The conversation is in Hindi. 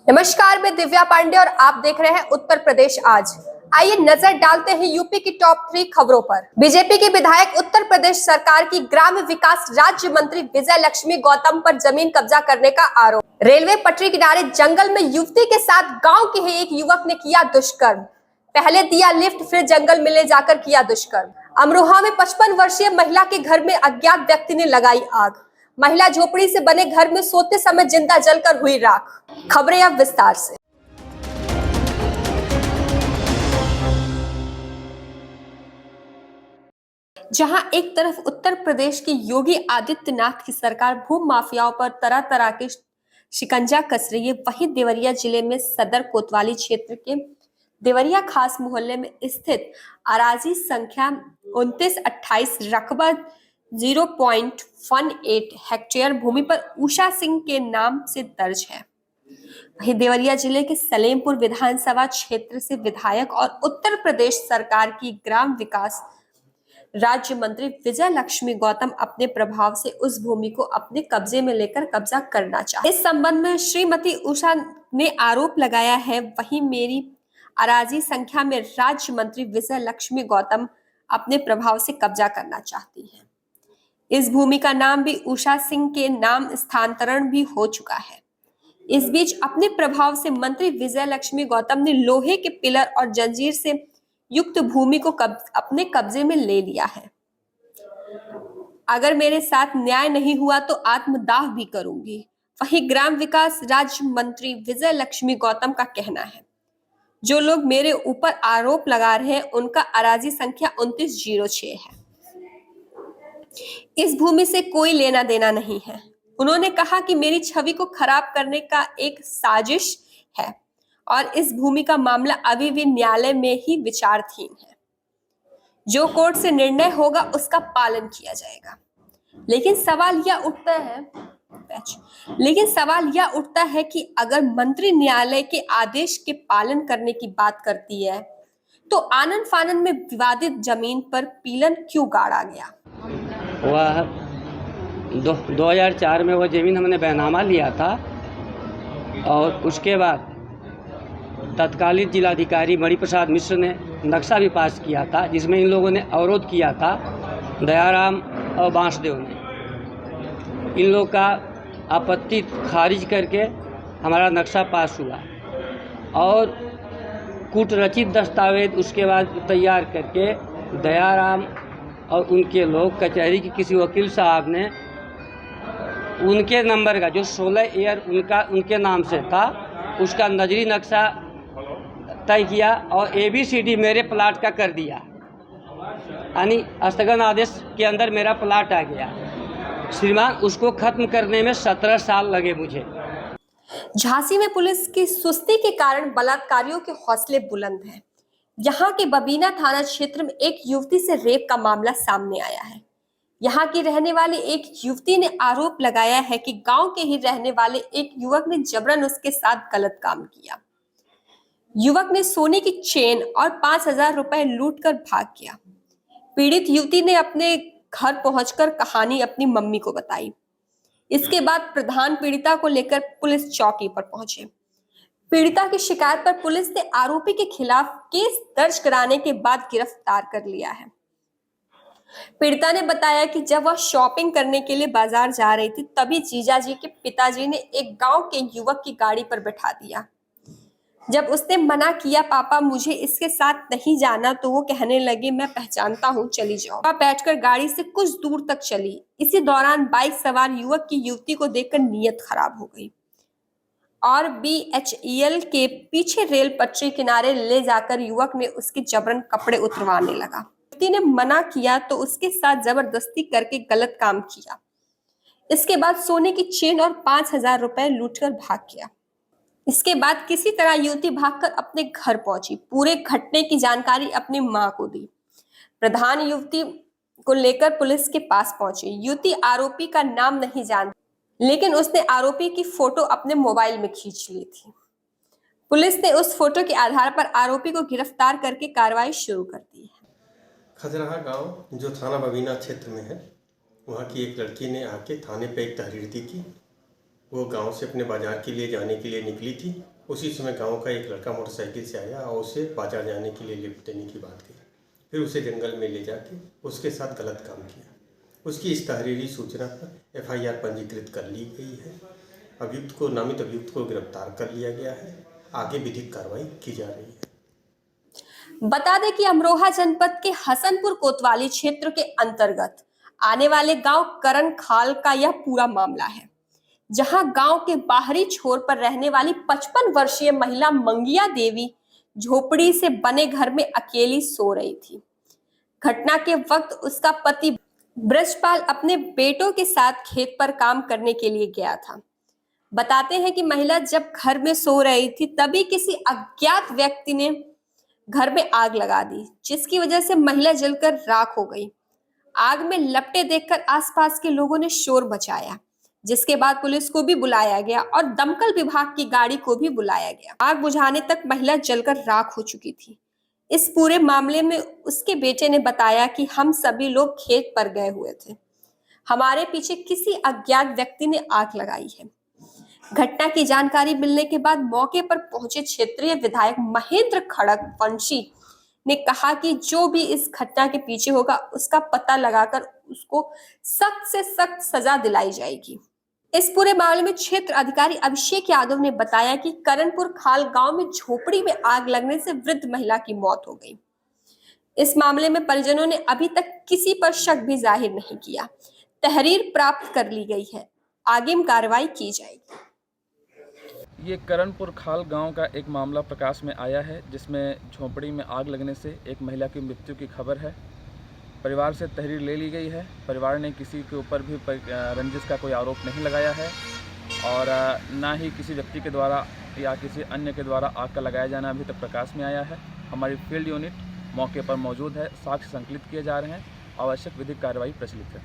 नमस्कार, मैं दिव्या पांडे और आप देख रहे हैं उत्तर प्रदेश आज। आइए नजर डालते हैं यूपी की टॉप 3 खबरों पर। बीजेपी के विधायक उत्तर प्रदेश सरकार की ग्राम्य विकास राज्य मंत्री विजय लक्ष्मी गौतम पर जमीन कब्जा करने का आरोप। रेलवे पटरी किनारे जंगल में युवती के साथ गांव के ही एक युवक ने किया दुष्कर्म। पहले दिया लिफ्ट, फिर जंगल में ले जाकर किया दुष्कर्म। अमरोहा में 55 वर्षीय महिला के घर में अज्ञात व्यक्ति ने लगाई आग। महिला झोपड़ी से बने घर में सोते समय जिंदा जलकर हुई राख। खबरें अब विस्तार से। जहां एक तरफ उत्तर प्रदेश की योगी आदित्यनाथ की सरकार भूमि माफियाओं पर तरह तरह के शिकंजा कस रही है, वहीं देवरिया जिले में सदर कोतवाली क्षेत्र के देवरिया खास मोहल्ले में स्थित अराजी संख्या 2928 रकबा 0.18 हेक्टेयर भूमि पर उषा सिंह के नाम से दर्ज है। वहीं देवरिया जिले के सलेमपुर विधानसभा क्षेत्र से विधायक और उत्तर प्रदेश सरकार की ग्राम विकास राज्य मंत्री विजय लक्ष्मी गौतम अपने प्रभाव से उस भूमि को अपने कब्जे में लेकर कब्जा करना चाहते। इस संबंध में श्रीमती उषा ने आरोप लगाया है, वहीं मेरी अराजी संख्या में राज्य मंत्री विजय लक्ष्मी गौतम अपने प्रभाव से कब्जा करना चाहती है। इस भूमि का नाम भी उषा सिंह के नाम स्थानांतरण भी हो चुका है। इस बीच अपने प्रभाव से मंत्री विजय लक्ष्मी गौतम ने लोहे के पिलर और जंजीर से युक्त भूमि को अपने कब्जे में ले लिया है। अगर मेरे साथ न्याय नहीं हुआ तो आत्मदाह भी करूंगी, वही ग्राम विकास राज्य मंत्री विजय लक्ष्मी गौतम का कहना है। जो लोग मेरे ऊपर आरोप लगा रहे हैं उनका अराजी संख्या 2906 है। इस भूमि से कोई लेना देना नहीं है। उन्होंने कहा कि मेरी छवि को खराब करने का एक साजिश है और इस भूमि का मामला अभी भी न्यायालय में ही विचाराधीन है। जो कोर्ट से निर्णय होगा उसका पालन किया जाएगा। लेकिन सवाल यह उठता है कि अगर मंत्री न्यायालय के आदेश के पालन करने की बात करती है तो आनन फानन में विवादित जमीन पर पीलन क्यों गाड़ा गया। वह 2004 में वह ज़मीन हमने बैनामा लिया था और उसके बाद तत्कालीन जिलाधिकारी मणिप्रसाद मिश्र ने नक्शा भी पास किया था, जिसमें इन लोगों ने अवरोध किया था। दयाराम और बांसदेव ने इन लोगों का आपत्ति खारिज करके हमारा नक्शा पास हुआ और कूटरचित दस्तावेज उसके बाद तैयार करके दयाराम और उनके लोग कचहरी के किसी वकील साहब ने उनके नंबर का जो 16 एयर उनके नाम से था उसका नजरी नक्शा तय किया और ABCD मेरे प्लाट का कर दिया, यानी स्थगन आदेश के अंदर मेरा प्लाट आ गया। श्रीमान, उसको खत्म करने में 17 साल लगे मुझे। झांसी में पुलिस की सुस्ती के कारण बलात्कारियों के हौसले बुलंद हैं। यहाँ के बबीना थाना क्षेत्र में एक युवती से रेप का मामला सामने आया है। यहाँ की रहने वाली एक युवती ने आरोप लगाया है कि गांव के ही रहने वाले एक युवक ने जबरन उसके साथ गलत काम किया। युवक ने सोने की चेन और 5000 रुपए लूट कर भाग गया। पीड़ित युवती ने अपने घर पहुंचकर कहानी अपनी मम्मी को बताई। इसके बाद प्रधान पीड़िता को लेकर पुलिस चौकी पर पहुंचे। पीड़िता की शिकायत पर पुलिस ने आरोपी के खिलाफ केस दर्ज कराने के बाद गिरफ्तार कर लिया है। पीड़िता ने बताया कि जब वह शॉपिंग करने के लिए बाजार जा रही थी तभी जीजाजी के पिताजी ने एक गांव के युवक की गाड़ी पर बैठा दिया। जब उसने मना किया, पापा मुझे इसके साथ नहीं जाना, तो वो कहने लगे मैं पहचानता हूँ, चली जाओ। वह बैठकर गाड़ी से कुछ दूर तक चली। इसी दौरान बाइक सवार युवक की युवती को देखकर नीयत खराब हो गई और BHEL के पीछे रेल पटरी किनारे ले जाकर युवक ने उसके जबरन कपड़े उतरवाने लगा। युवती ने मना किया तो उसके साथ जबरदस्ती करके गलत काम किया। इसके बाद सोने की चेन और 5000 रुपए लूटकर भाग गया। इसके बाद किसी तरह युवती भागकर अपने घर पहुंची। पूरे घटने की जानकारी अपनी मां को दी। प्रधान युवती को लेकर पुलिस के पास पहुंची। युवती आरोपी का नाम नहीं जानती, लेकिन उसने आरोपी की फोटो अपने मोबाइल में खींच ली थी। पुलिस ने उस फोटो के आधार पर आरोपी को गिरफ्तार करके कार्रवाई शुरू कर दी है। खजराहा गांव जो थाना बबीना क्षेत्र में है, वहाँ की एक लड़की ने आके थाने पे एक तहरीर दी थी वो गांव से अपने बाजार के लिए जाने के लिए निकली थी। उसी समय गांव का एक लड़का मोटरसाइकिल से आया और उसे बाजार जाने के लिए लिफ्ट देने की बात की। फिर उसे जंगल में ले जाके उसके साथ गलत काम किया। उसकी इस तहरीरी सूचना पर FIR पंजीकृत कर ली गई है। नामित अभियुक्त को गिरफ्तार कर लिया गया है। आगे विधिक कार्रवाई की जा रही है। बता दें कि अमरोहा जनपद के हसनपुर कोतवाली क्षेत्र के अंतर्गत आने वाले गांव करण खाल का यह पूरा मामला है, जहां गांव के बाहरी छोर पर रहने वाली 55 वर्षीय महिला मंगिया देवी झोपड़ी से बने घर में अकेली सो रही थी। घटना के वक्त उसका पति ब्रजपाल अपने बेटों के साथ खेत पर काम करने के लिए गया था। बताते हैं कि महिला जब घर में सो रही थी तभी किसी अज्ञात व्यक्ति ने घर में आग लगा दी, जिसकी वजह से महिला जलकर राख हो गई। आग में लपटे देखकर आसपास के लोगों ने शोर मचाया, जिसके बाद पुलिस को भी बुलाया गया और दमकल विभाग की गाड़ी को भी बुलाया गया। आग बुझाने तक महिला जलकर राख हो चुकी थी। इस पूरे मामले में उसके बेटे ने बताया कि हम सभी लोग खेत पर गए हुए थे, हमारे पीछे किसी अज्ञात व्यक्ति ने आग लगाई है। घटना की जानकारी मिलने के बाद मौके पर पहुंचे क्षेत्रीय विधायक महेंद्र खड़गवंशी ने कहा कि जो भी इस घटना के पीछे होगा उसका पता लगाकर उसको सख्त से सख्त सजा दिलाई जाएगी। इस पूरे मामले में क्षेत्र अधिकारी अभिषेक यादव ने बताया कि करणपुर खाल गांव में झोपड़ी में आग लगने से वृद्ध महिला की मौत हो गई। इस मामले में परिजनों ने अभी तक किसी पर शक भी जाहिर नहीं किया। तहरीर प्राप्त कर ली गई है, आगे कार्रवाई की जाएगी। ये करणपुर खाल गांव का एक मामला प्रकाश में आया है, जिसमें झोपड़ी में आग लगने से एक महिला की मृत्यु की खबर है। परिवार से तहरीर ले ली गई है। परिवार ने किसी के ऊपर भी रंजिश का कोई आरोप नहीं लगाया है और ना ही किसी व्यक्ति के द्वारा या किसी अन्य के द्वारा आग का लगाया जाना अभी तक प्रकाश में आया है। हमारी फील्ड यूनिट मौके पर मौजूद है, साक्ष्य संकलित किए जा रहे हैं, आवश्यक विधिक कार्रवाई प्रचलित है।